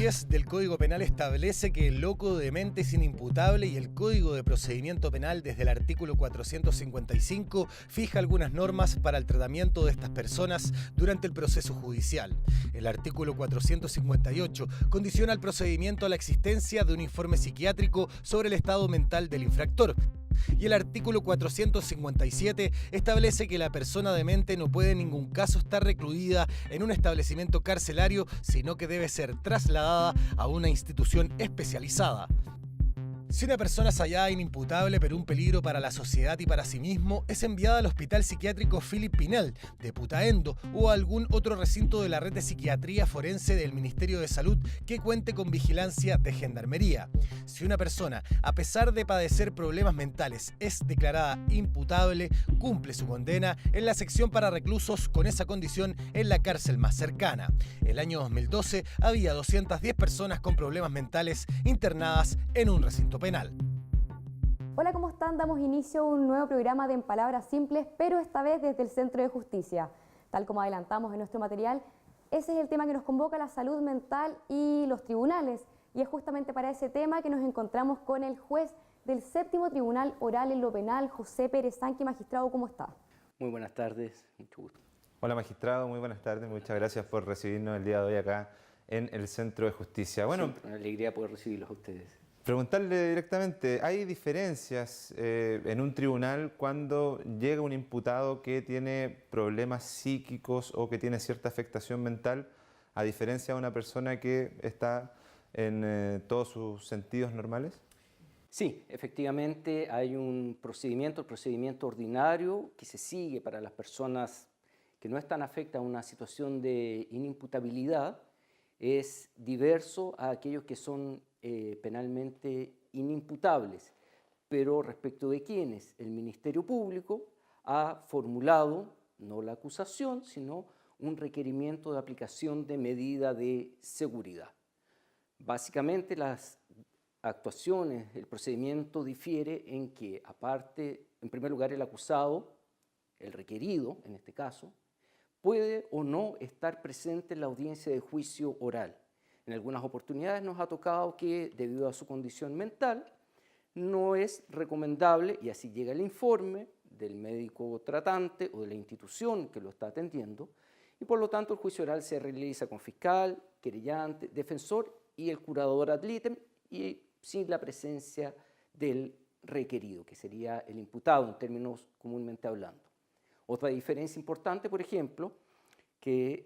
10 del Código Penal establece que el loco de mente es inimputable y el Código de Procedimiento Penal desde el artículo 455 fija algunas normas para el tratamiento de estas personas durante el proceso judicial. El artículo 458 condiciona el procedimiento a la existencia de un informe psiquiátrico sobre el estado mental del infractor. Y el artículo 457 establece que la persona demente no puede en ningún caso estar recluida en un establecimiento carcelario, sino que debe ser trasladada a una institución especializada. Si una persona es hallada inimputable pero un peligro para la sociedad y para sí mismo, es enviada al Hospital Psiquiátrico Philip Pinel de Putaendo o a algún otro recinto de la red de psiquiatría forense del Ministerio de Salud que cuente con vigilancia de gendarmería. Si una persona, a pesar de padecer problemas mentales, es declarada imputable, cumple su condena en la sección para reclusos con esa condición en la cárcel más cercana. El año 2012 había 210 personas con problemas mentales internadas en un recinto penal. Hola, ¿cómo están? Damos inicio a un nuevo programa de En Palabras Simples, pero esta vez desde el Centro de Justicia. Tal como adelantamos en nuestro material, ese es el tema que nos convoca, la salud mental y los tribunales. Y es justamente para ese tema que nos encontramos con el juez del Séptimo Tribunal Oral en lo Penal, José Pérez Sanqui. Magistrado, ¿cómo está? Muy buenas tardes, mucho gusto. Hola magistrado, muy buenas tardes, muchas gracias por recibirnos el día de hoy acá en el Centro de Justicia. Bueno, siempre una alegría poder recibirlos a ustedes. Preguntarle directamente, ¿hay diferencias en un tribunal cuando llega un imputado que tiene problemas psíquicos o que tiene cierta afectación mental, a diferencia de una persona que está en todos sus sentidos normales? Sí, efectivamente hay un procedimiento, el procedimiento ordinario que se sigue para las personas que no están afectas a una situación de inimputabilidad, es diverso a aquellos que son penalmente inimputables, pero respecto de quienes el Ministerio Público ha formulado, no la acusación, sino un requerimiento de aplicación de medida de seguridad. Básicamente las actuaciones, el procedimiento difiere en que, aparte, en primer lugar, el acusado, el requerido en este caso, puede o no estar presente en la audiencia de juicio oral. En algunas oportunidades nos ha tocado que, debido a su condición mental, no es recomendable, y así llega el informe del médico tratante o de la institución que lo está atendiendo, y por lo tanto el juicio oral se realiza con fiscal, querellante, defensor y el curador ad litem, y sin la presencia del requerido, que sería el imputado en términos comúnmente hablando. Otra diferencia importante, por ejemplo, que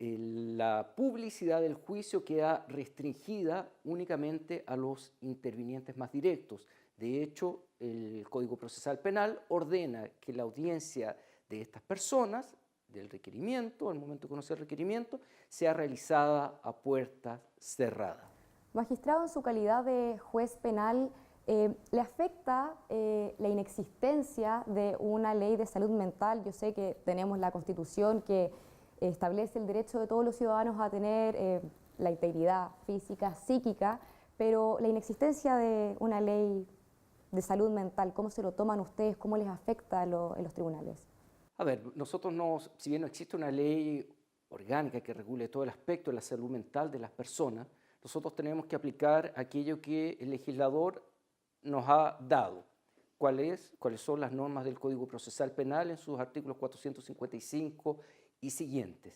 la publicidad del juicio queda restringida únicamente a los intervinientes más directos. De hecho, el Código Procesal Penal ordena que la audiencia de estas personas, del requerimiento, al momento de conocer el requerimiento, sea realizada a puertas cerradas. Magistrado, en su calidad de juez penal, ¿le afecta la inexistencia de una ley de salud mental? Yo sé que tenemos la Constitución que establece el derecho de todos los ciudadanos a tener la integridad física, psíquica, pero la inexistencia de una ley de salud mental, ¿cómo se lo toman ustedes? ¿Cómo les afecta en los tribunales? A ver, nosotros, si bien no existe una ley orgánica que regule todo el aspecto de la salud mental de las personas, nosotros tenemos que aplicar aquello que el legislador nos ha dado. ¿Cuáles son las normas del Código Procesal Penal en sus artículos 455 y siguientes?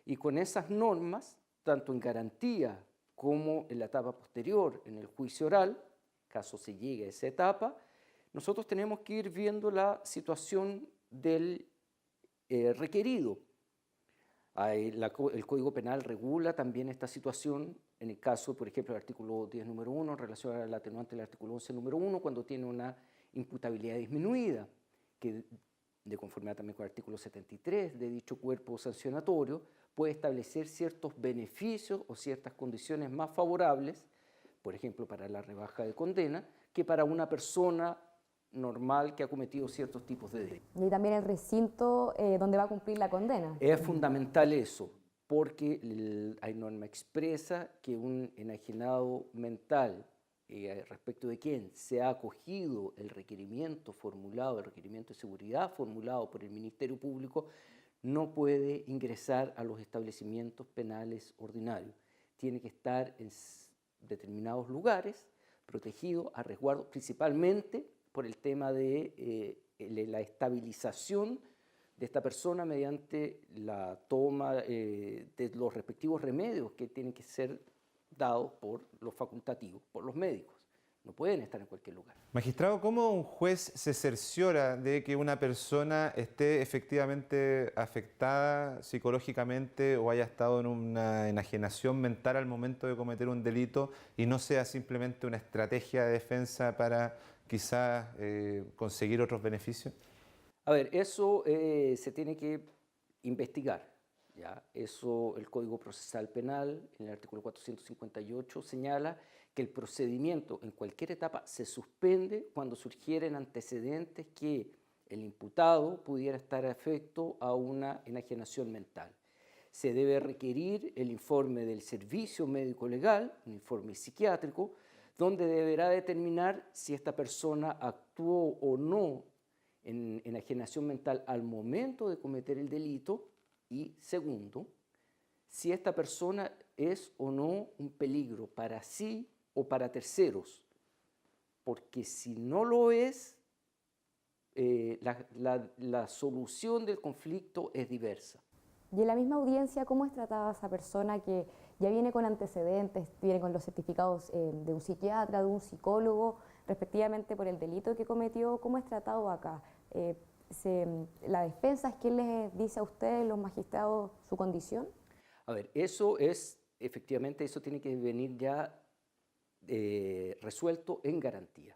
Y con esas normas, tanto en garantía como en la etapa posterior, en el juicio oral, caso se llegue a esa etapa, nosotros tenemos que ir viendo la situación del requerido. El Código Penal regula también esta situación en el caso, por ejemplo, del artículo 10, número 1, en relación al atenuante del artículo 11, número 1, cuando tiene una imputabilidad disminuida, que de conformidad también con el artículo 73 de dicho cuerpo sancionatorio, puede establecer ciertos beneficios o ciertas condiciones más favorables, por ejemplo, para la rebaja de condena, que para una persona normal que ha cometido ciertos tipos de delitos. Y también el recinto donde va a cumplir la condena. Es fundamental eso, porque hay norma expresa que un enajenado mental respecto de quien se ha acogido el requerimiento formulado, el requerimiento de seguridad formulado por el Ministerio Público, no puede ingresar a los establecimientos penales ordinarios. Tiene que estar determinados lugares, protegidos, a resguardo, principalmente por el tema de la estabilización de esta persona mediante la toma de los respectivos remedios que tienen que ser dados por los facultativos, por los médicos. No pueden estar en cualquier lugar. Magistrado, ¿cómo un juez se cerciora de que una persona esté efectivamente afectada psicológicamente o haya estado en una enajenación mental al momento de cometer un delito y no sea simplemente una estrategia de defensa para quizás conseguir otros beneficios? A ver, eso se tiene que investigar. ¿Ya? Eso el Código Procesal Penal, en el artículo 458, señala que el procedimiento en cualquier etapa se suspende cuando surgieren antecedentes que el imputado pudiera estar afecto a una enajenación mental. Se debe requerir el informe del servicio médico legal, un informe psiquiátrico, donde deberá determinar si esta persona actuó o no en enajenación mental al momento de cometer el delito y, segundo, si esta persona es o no un peligro para sí o para terceros, porque si no lo es, la solución del conflicto es diversa. Y en la misma audiencia, ¿cómo es tratada esa persona que ya viene con antecedentes, viene con los certificados de un psiquiatra, de un psicólogo, respectivamente por el delito que cometió? ¿Cómo es tratado acá? ¿La defensa es quien les dice a ustedes, los magistrados, su condición? A ver, eso es, efectivamente, eso tiene que venir ya resuelto en garantía.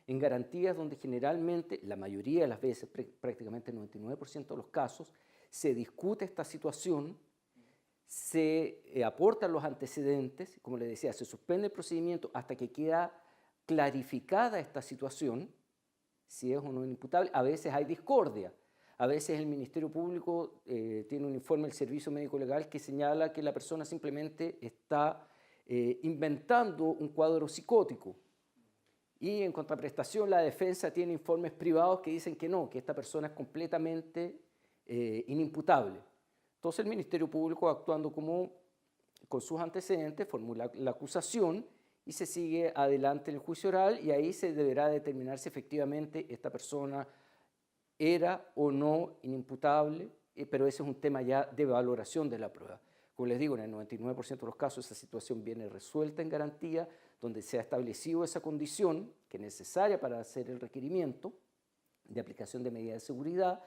En garantías donde generalmente, la mayoría de las veces, prácticamente el 99% de los casos, se discute esta situación, se aportan los antecedentes, como les decía, se suspende el procedimiento hasta que queda clarificada esta situación, si es o no imputable. A veces hay discordia, a veces el Ministerio Público tiene un informe del Servicio Médico Legal que señala que la persona simplemente está inventando un cuadro psicótico. Y en contraprestación la defensa tiene informes privados que dicen que no, que esta persona es completamente inimputable. Entonces el Ministerio Público, actuando con sus antecedentes, formula la acusación y se sigue adelante el juicio oral y ahí se deberá determinar si efectivamente esta persona era o no inimputable, pero ese es un tema ya de valoración de la prueba. Como les digo, en el 99% de los casos esa situación viene resuelta en garantía, donde se ha establecido esa condición que es necesaria para hacer el requerimiento de aplicación de medidas de seguridad,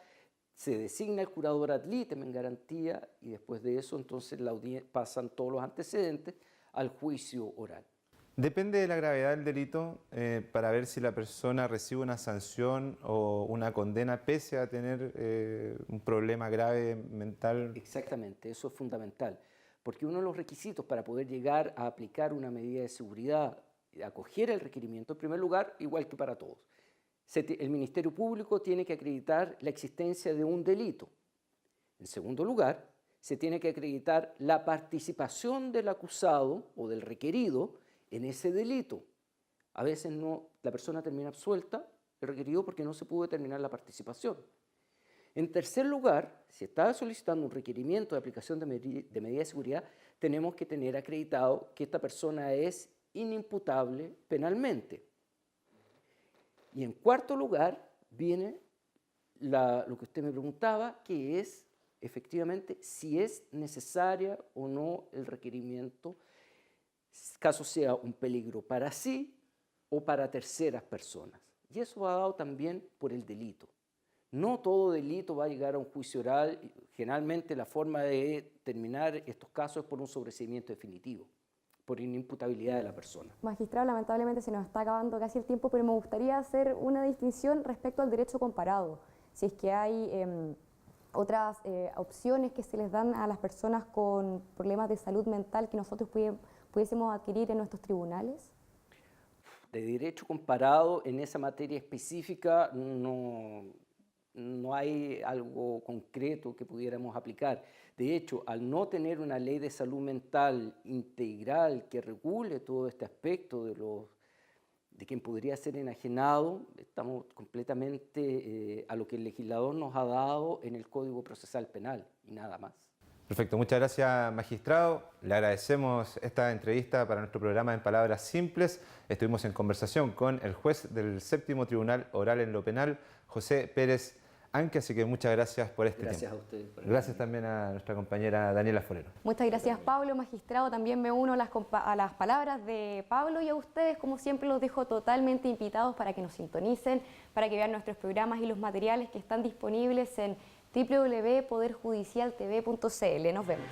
se designa el curador ad litem en garantía y después de eso entonces pasan todos los antecedentes al juicio oral. Depende de la gravedad del delito para ver si la persona recibe una sanción o una condena pese a tener un problema grave mental. Exactamente, eso es fundamental, porque uno de los requisitos para poder llegar a aplicar una medida de seguridad, acoger el requerimiento, en primer lugar, igual que para todos, el Ministerio Público tiene que acreditar la existencia de un delito. En segundo lugar, se tiene que acreditar la participación del acusado o del requerido en ese delito. A veces la persona termina absuelta, el requerido, porque no se pudo determinar la participación. En tercer lugar, si está solicitando un requerimiento de aplicación de medida de seguridad, tenemos que tener acreditado que esta persona es inimputable penalmente. Y en cuarto lugar viene lo que usted me preguntaba, que es efectivamente si es necesaria o no el requerimiento, caso sea un peligro para sí o para terceras personas. Y eso va dado también por el delito. No todo delito va a llegar a un juicio oral. Generalmente la forma de terminar estos casos es por un sobreseimiento definitivo, por inimputabilidad de la persona. Magistrado, lamentablemente se nos está acabando casi el tiempo, pero me gustaría hacer una distinción respecto al derecho comparado. Si es que hay otras opciones que se les dan a las personas con problemas de salud mental que nosotros pudiésemos adquirir en nuestros tribunales. De derecho comparado en esa materia específica no hay algo concreto que pudiéramos aplicar. De hecho, al no tener una ley de salud mental integral que regule todo este aspecto de quien podría ser enajenado, estamos completamente a lo que el legislador nos ha dado en el Código Procesal Penal y nada más. Perfecto, muchas gracias, magistrado. Le agradecemos esta entrevista para nuestro programa En Palabras Simples. Estuvimos en conversación con el juez del Séptimo Tribunal Oral en lo Penal, José Pérez Anque, así que muchas gracias por este Gracias tiempo. a ustedes. Gracias también a nuestra compañera Daniela Forero. Muchas gracias, Pablo, magistrado. También me uno a las palabras de Pablo y a ustedes, como siempre, los dejo totalmente invitados para que nos sintonicen, para que vean nuestros programas y los materiales que están disponibles en www.poderjudicialtv.cl. Nos vemos.